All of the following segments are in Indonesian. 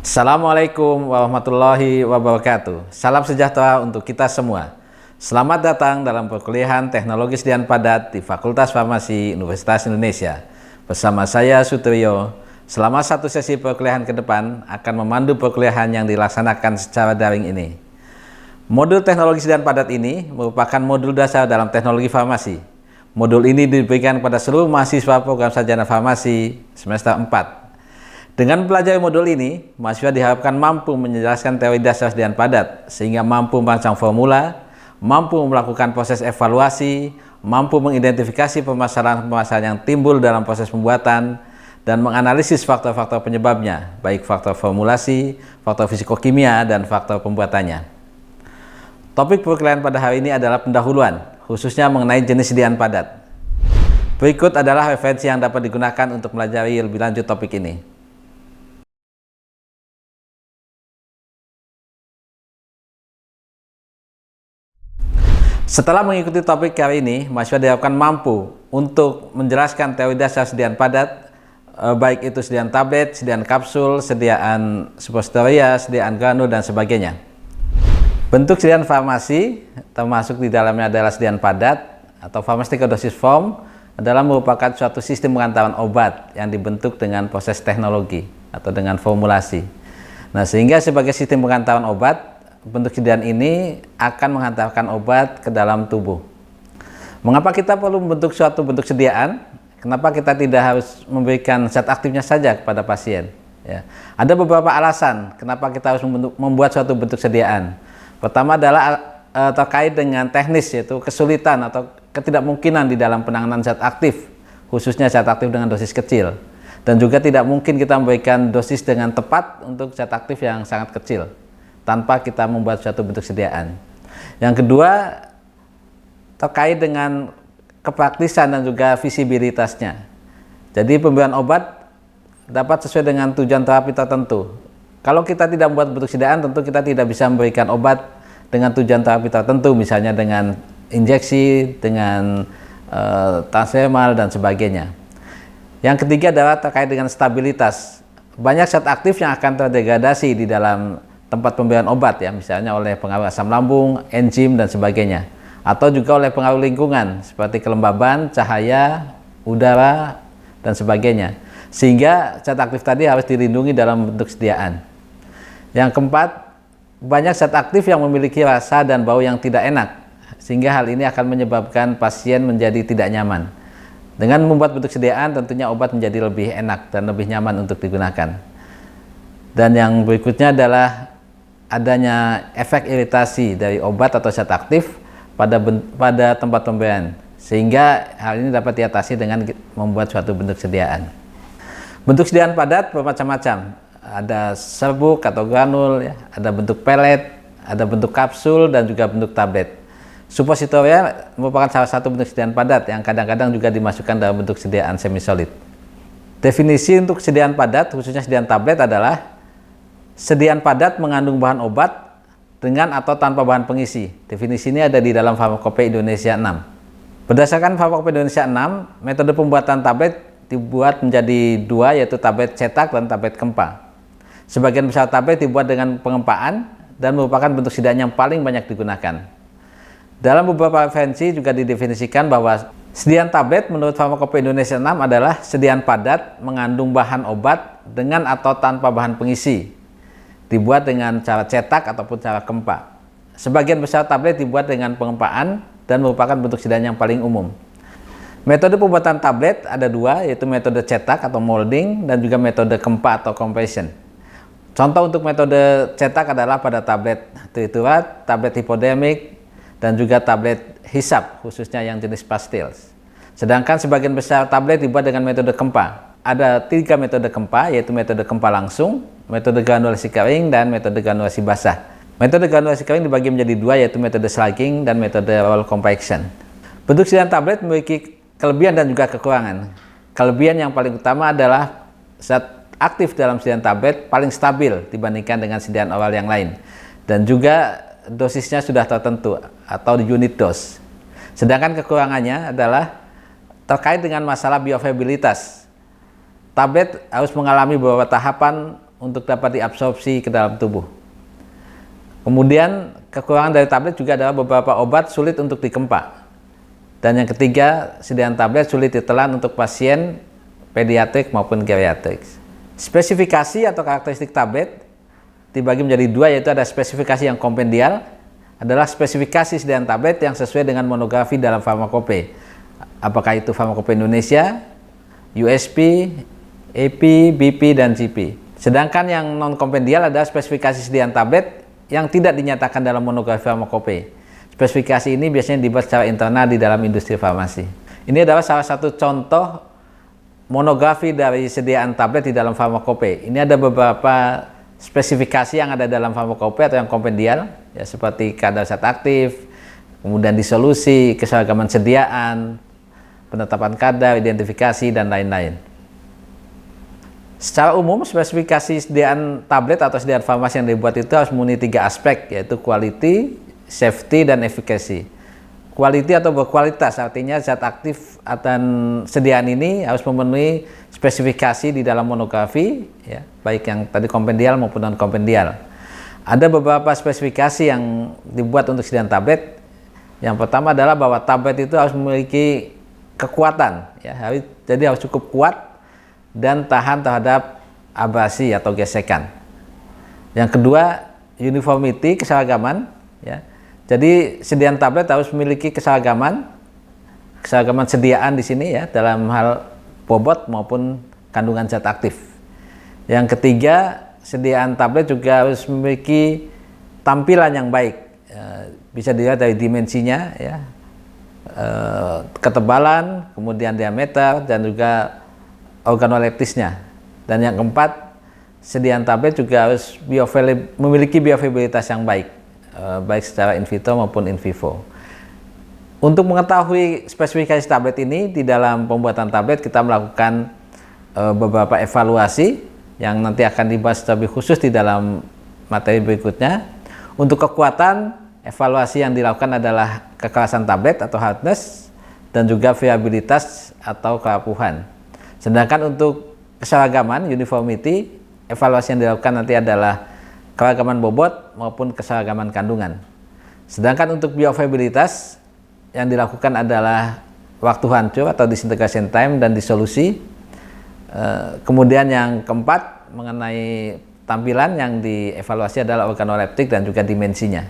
Assalamualaikum warahmatullahi wabarakatuh. Salam sejahtera untuk kita semua. Selamat datang dalam perkuliahan Teknologi Sediaan Padat di Fakultas Farmasi Universitas Indonesia. Bersama saya Sutrio, selama satu sesi perkuliahan ke depan akan memandu perkuliahan yang dilaksanakan secara daring ini. Modul Teknologi Sediaan Padat ini merupakan modul dasar dalam teknologi farmasi. Modul ini diberikan kepada seluruh mahasiswa program sarjana farmasi semester 4. Dengan mempelajari modul ini, mahasiswa diharapkan mampu menjelaskan teori dasar sediaan padat, sehingga mampu merancang formula, mampu melakukan proses evaluasi, mampu mengidentifikasi permasalahan-permasalahan yang timbul dalam proses pembuatan, dan menganalisis faktor-faktor penyebabnya, baik faktor formulasi, faktor fisikokimia, dan faktor pembuatannya. Topik perkuliahan pada hari ini adalah pendahuluan, khususnya mengenai jenis sediaan padat. Berikut adalah referensi yang dapat digunakan untuk mempelajari lebih lanjut topik ini. Setelah mengikuti topik kali ini, mahasiswa diharapkan mampu untuk menjelaskan teori dasar sediaan padat, baik itu sediaan tablet, sediaan kapsul, sediaan suppositoria, sediaan granul, dan sebagainya. Bentuk sediaan farmasi, termasuk di dalamnya adalah sediaan padat atau pharmaceutical dosage form, adalah merupakan suatu sistem pengantaran obat yang dibentuk dengan proses teknologi atau dengan formulasi. Nah, sehingga sebagai sistem pengantaran obat, bentuk sediaan ini akan menghantarkan obat ke dalam tubuh. Mengapa kita perlu membentuk suatu bentuk sediaan? Kenapa kita tidak harus memberikan zat aktifnya saja kepada pasien? Ya. Ada beberapa alasan kenapa kita harus membuat suatu bentuk sediaan. Pertama adalah terkait dengan teknis, yaitu kesulitan atau ketidakmungkinan di dalam penanganan zat aktif, khususnya zat aktif dengan dosis kecil. Dan juga tidak mungkin kita memberikan dosis dengan tepat untuk zat aktif yang sangat kecil tanpa kita membuat suatu bentuk sediaan. Yang kedua, terkait dengan kepraktisan dan juga visibilitasnya. Jadi pemberian obat dapat sesuai dengan tujuan terapi tertentu. Kalau kita tidak membuat bentuk sediaan, tentu kita tidak bisa memberikan obat dengan tujuan terapi tertentu, misalnya dengan injeksi, dengan transdermal, dan sebagainya. Yang ketiga adalah terkait dengan stabilitas. Banyak zat aktif yang akan terdegradasi di dalam tempat pemberian obat, ya, misalnya oleh pengaruh asam lambung, enzim, dan sebagainya, atau juga oleh pengaruh lingkungan seperti kelembaban, cahaya, udara, dan sebagainya, sehingga zat aktif tadi harus dilindungi dalam bentuk sediaan. Yang keempat, banyak zat aktif yang memiliki rasa dan bau yang tidak enak, sehingga hal ini akan menyebabkan pasien menjadi tidak nyaman. Dengan membuat bentuk sediaan, tentunya obat menjadi lebih enak dan lebih nyaman untuk digunakan. Dan yang berikutnya adalah adanya efek iritasi dari obat atau zat aktif pada tempat pemberian, sehingga hal ini dapat diatasi dengan membuat suatu bentuk sediaan. Bentuk sediaan padat bermacam-macam, ada serbuk atau granul, ya, ada bentuk pelet, ada bentuk kapsul, dan juga bentuk tablet. Suppositoria merupakan salah satu bentuk sediaan padat yang kadang-kadang juga dimasukkan dalam bentuk sediaan semisolid. Definisi untuk sediaan padat, khususnya sediaan tablet, adalah sediaan padat mengandung bahan obat dengan atau tanpa bahan pengisi. Definisi ini ada di dalam Farmakopeia Indonesia 6. Berdasarkan Farmakopeia Indonesia 6, metode pembuatan tablet dibuat menjadi dua, yaitu tablet cetak dan tablet kempa. Sebagian besar tablet dibuat dengan pengempaan dan merupakan bentuk sediaan yang paling banyak digunakan. Dalam beberapa referensi juga didefinisikan bahwa sediaan tablet menurut Farmakopeia Indonesia 6 adalah sediaan padat mengandung bahan obat dengan atau tanpa bahan pengisi, dibuat dengan cara cetak ataupun cara kempa. Sebagian besar tablet dibuat dengan pengempaan dan merupakan bentuk sediaan yang paling umum. Metode pembuatan tablet ada dua, yaitu metode cetak atau molding dan juga metode kempa atau compression. Contoh untuk metode cetak adalah pada tablet triturat, tablet hipodermik, dan juga tablet hisap, khususnya yang jenis pastils. Sedangkan sebagian besar tablet dibuat dengan metode kempa. Ada 3 metode kempa, yaitu metode kempa langsung, metode granulasi kering, dan metode granulasi basah. Metode granulasi kering dibagi menjadi dua, yaitu metode slugging dan metode roll compaction. Bentuk sediaan tablet memiliki kelebihan dan juga kekurangan. Kelebihan yang paling utama adalah zat aktif dalam sediaan tablet paling stabil dibandingkan dengan sediaan oral yang lain, dan juga dosisnya sudah tertentu atau unit dose. Sedangkan kekurangannya adalah terkait dengan masalah bioavailabilitas. Tablet harus mengalami beberapa tahapan untuk dapat diabsorpsi ke dalam tubuh. Kemudian kekurangan dari tablet juga adalah beberapa obat sulit untuk dikempa. Dan yang ketiga, sediaan tablet sulit ditelan untuk pasien pediatrik maupun geriatrik. Spesifikasi atau karakteristik tablet dibagi menjadi dua, yaitu ada spesifikasi yang kompendial, adalah spesifikasi sediaan tablet yang sesuai dengan monografi dalam farmakope. Apakah itu farmakope Indonesia, USP, AP, BP, dan GP. Sedangkan yang non-kompendial adalah spesifikasi sediaan tablet yang tidak dinyatakan dalam monografi farmakope. Spesifikasi ini biasanya dibuat secara internal di dalam industri farmasi. Ini adalah salah satu contoh monografi dari sediaan tablet di dalam farmakope. Ini ada beberapa spesifikasi yang ada dalam farmakope atau yang kompendial, ya, seperti kadar zat aktif, kemudian disolusi, keseragaman sediaan, penetapan kadar, identifikasi, dan lain-lain. Secara umum, spesifikasi sediaan tablet atau sediaan farmasi yang dibuat itu harus memenuhi 3 aspek, yaitu quality, safety, dan efficacy. Quality atau berkualitas, artinya zat aktif atau sediaan ini harus memenuhi spesifikasi di dalam monografi, ya, baik yang tadi kompendial maupun non kompendial. Ada beberapa spesifikasi yang dibuat untuk sediaan tablet. Yang pertama adalah bahwa tablet itu harus memiliki kekuatan, ya, jadi harus cukup kuat dan tahan terhadap abrasi atau gesekan. Yang kedua, uniformity, keseragaman, ya. Jadi sediaan tablet harus memiliki keseragaman sediaan di sini, ya, dalam hal bobot maupun kandungan zat aktif. Yang ketiga, sediaan tablet juga harus memiliki tampilan yang baik, bisa dilihat dari dimensinya, ya, ketebalan, kemudian diameter, dan juga organoleptisnya. Dan yang keempat, sediaan tablet juga harus memiliki bioavailabilitas yang baik, baik secara in vitro maupun in vivo. Untuk mengetahui spesifikasi tablet ini, di dalam pembuatan tablet kita melakukan beberapa evaluasi yang nanti akan dibahas lebih khusus di dalam materi berikutnya. Untuk kekuatan, evaluasi yang dilakukan adalah kekerasan tablet atau hardness, dan juga viabilitas atau kerapuhan. Sedangkan untuk keseragaman, uniformity, evaluasi yang dilakukan nanti adalah keragaman bobot maupun keseragaman kandungan. Sedangkan untuk bioavailabilitas yang dilakukan adalah waktu hancur atau disintegration time dan disolusi. Kemudian yang keempat, mengenai tampilan yang dievaluasi adalah organoleptik dan juga dimensinya.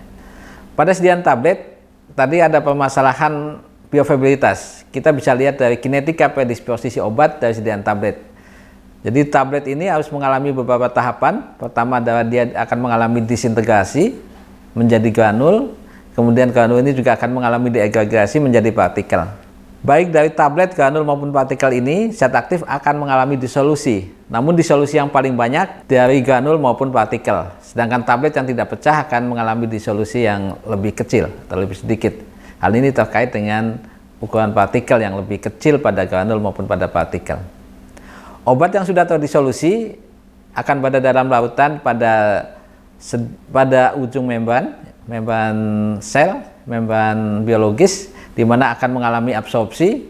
Pada sediaan tablet tadi ada permasalahan bioavailabilitas. Kita bisa lihat dari kinetika predisposisi obat dari sediaan tablet. Jadi tablet ini harus mengalami beberapa tahapan. Pertama adalah dia akan mengalami disintegrasi menjadi granul. Kemudian granul ini juga akan mengalami deagregasi menjadi partikel. Baik dari tablet, granul maupun partikel ini, zat aktif akan mengalami disolusi. Namun disolusi yang paling banyak dari granul maupun partikel. Sedangkan tablet yang tidak pecah akan mengalami disolusi yang lebih kecil atau lebih sedikit. Hal ini terkait dengan ukuran partikel yang lebih kecil pada granul maupun pada partikel. Obat yang sudah terdisolusi akan berada dalam lautan pada ujung membran sel, membran biologis, di mana akan mengalami absorpsi,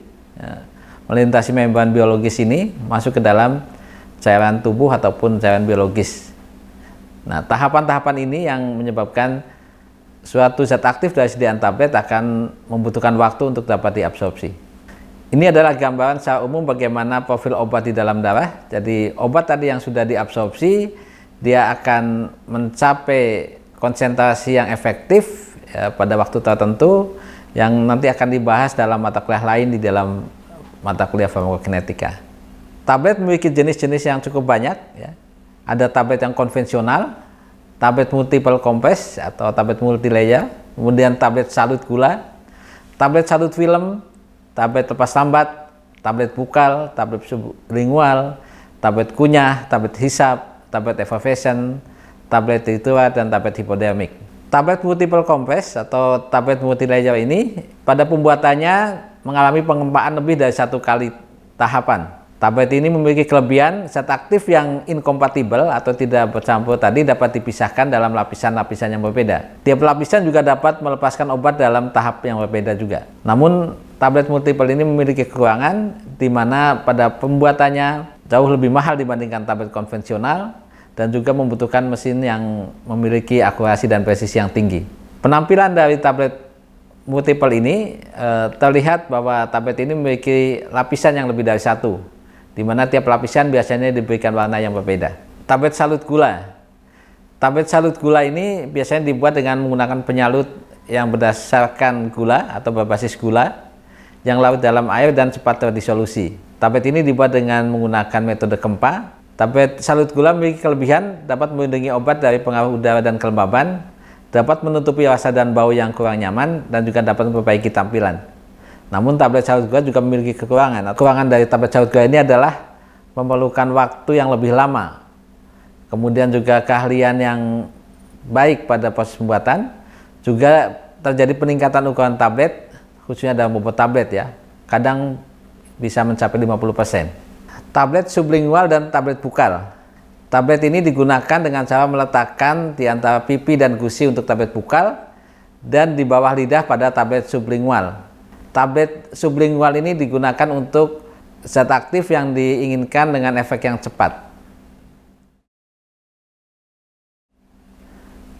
melintasi membran biologis ini masuk ke dalam cairan tubuh ataupun cairan biologis. Nah, tahapan-tahapan ini yang menyebabkan suatu zat aktif dari sediaan tablet akan membutuhkan waktu untuk dapat diabsorpsi. Ini adalah gambaran secara umum bagaimana profil obat di dalam darah. Jadi obat tadi yang sudah diabsorpsi, dia akan mencapai konsentrasi yang efektif, ya, pada waktu tertentu yang nanti akan dibahas dalam mata kuliah lain di dalam mata kuliah farmakokinetika. Tablet memiliki jenis-jenis yang cukup banyak, ya. Ada tablet yang konvensional, tablet multiple compress atau tablet multilayer, kemudian tablet salut gula, tablet salut film, tablet lepas lambat, tablet bukal, tablet sublingual, tablet kunyah, tablet hisap, tablet effervescent, tablet tritura, dan tablet hipodermik. Tablet multiple compress atau tablet multilayer ini pada pembuatannya mengalami pengempaan lebih dari 1 kali tahapan. Tablet ini memiliki kelebihan zat aktif yang inkompatibel atau tidak bercampur tadi dapat dipisahkan dalam lapisan-lapisan yang berbeda. Tiap lapisan juga dapat melepaskan obat dalam tahap yang berbeda juga. Namun tablet multiple ini memiliki kekurangan di mana pada pembuatannya jauh lebih mahal dibandingkan tablet konvensional, dan juga membutuhkan mesin yang memiliki akurasi dan presisi yang tinggi. Penampilan dari tablet multiple ini terlihat bahwa tablet ini memiliki lapisan yang lebih dari satu, di mana tiap lapisan biasanya diberikan warna yang berbeda. Tablet salut gula. Tablet salut gula ini biasanya dibuat dengan menggunakan penyalut yang berdasarkan gula atau berbasis gula yang larut dalam air dan cepat terdisolusi. Tablet ini dibuat dengan menggunakan metode KEMPA. Tablet salut gula memiliki kelebihan dapat melindungi obat dari pengaruh udara dan kelembaban, dapat menutupi rasa dan bau yang kurang nyaman, dan juga dapat memperbaiki tampilan. Namun tablet salut gula juga memiliki kekurangan. Kekurangan dari tablet salut gula ini adalah memerlukan waktu yang lebih lama, kemudian juga keahlian yang baik pada proses pembuatan. Juga terjadi peningkatan ukuran tablet, khususnya dalam bobot tablet ya, kadang bisa mencapai 50%. Tablet sublingual dan tablet bukal. Tablet ini digunakan dengan cara meletakkan di antara pipi dan gusi untuk tablet bukal dan di bawah lidah pada tablet sublingual. Tablet sublingual ini digunakan untuk zat aktif yang diinginkan dengan efek yang cepat.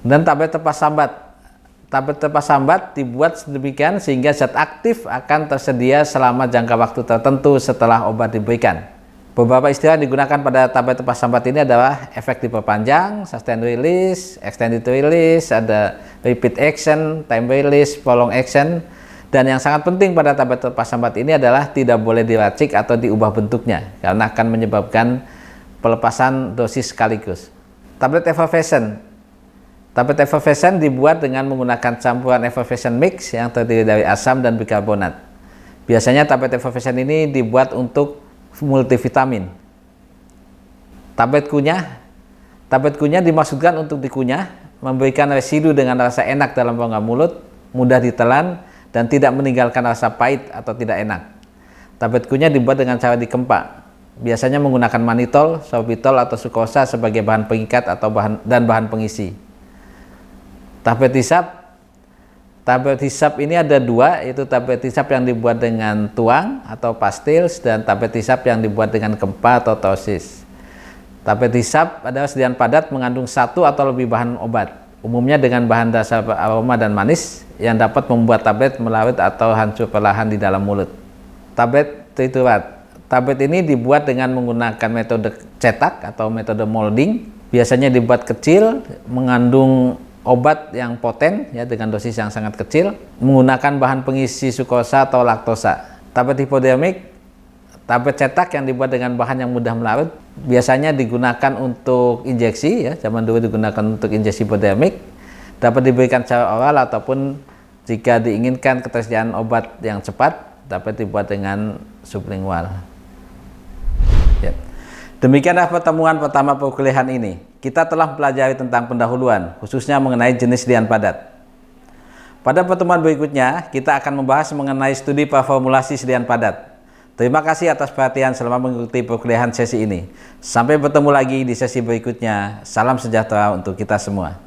Dan tablet tepas sambat. Tablet tepas sambat dibuat sedemikian sehingga zat aktif akan tersedia selama jangka waktu tertentu setelah obat diberikan. Beberapa istilah yang digunakan pada tablet tepas sambat ini adalah efek diperpanjang, sustained release, extended release, ada repeat action, time release, prolonged action. Dan yang sangat penting pada tablet tepas sambat ini adalah tidak boleh diracik atau diubah bentuknya karena akan menyebabkan pelepasan dosis sekaligus. Tablet effervescent. Tablet effervescent dibuat dengan menggunakan campuran effervescent mix yang terdiri dari asam dan bikarbonat. Biasanya tablet effervescent ini dibuat untuk multivitamin. Tablet kunyah. Tablet kunyah dimaksudkan untuk dikunyah, memberikan residu dengan rasa enak dalam rongga mulut, mudah ditelan, dan tidak meninggalkan rasa pahit atau tidak enak. Tablet kunyah dibuat dengan cara dikempa. Biasanya menggunakan manitol, sorbitol, atau sukosa sebagai bahan pengikat atau bahan pengisi. Tablet hisap. Tablet hisap ini ada dua, yaitu tablet hisap yang dibuat dengan tuang atau pastils dan tablet hisap yang dibuat dengan kempa atau tosis. Tablet hisap adalah sediaan padat mengandung satu atau lebih bahan obat, umumnya dengan bahan dasar aroma dan manis yang dapat membuat tablet melarut atau hancur perlahan di dalam mulut. Tablet triturat. Tablet ini dibuat dengan menggunakan metode cetak atau metode molding. Biasanya dibuat kecil, mengandung obat yang poten ya dengan dosis yang sangat kecil, menggunakan bahan pengisi sukosa atau laktosa. Tablet hipodermik. Tablet cetak yang dibuat dengan bahan yang mudah melarut, biasanya digunakan untuk injeksi ya, zaman dulu digunakan untuk injeksi hipodermik. Dapat diberikan secara oral ataupun jika diinginkan ketersediaan obat yang cepat dapat dibuat dengan sublingual. Ya. Demikianlah pertemuan pertama perkuliahan ini. Kita telah mempelajari tentang pendahuluan, khususnya mengenai jenis sediaan padat. Pada pertemuan berikutnya, kita akan membahas mengenai studi performulasi sediaan padat. Terima kasih atas perhatian selama mengikuti perkuliahan sesi ini. Sampai bertemu lagi di sesi berikutnya. Salam sejahtera untuk kita semua.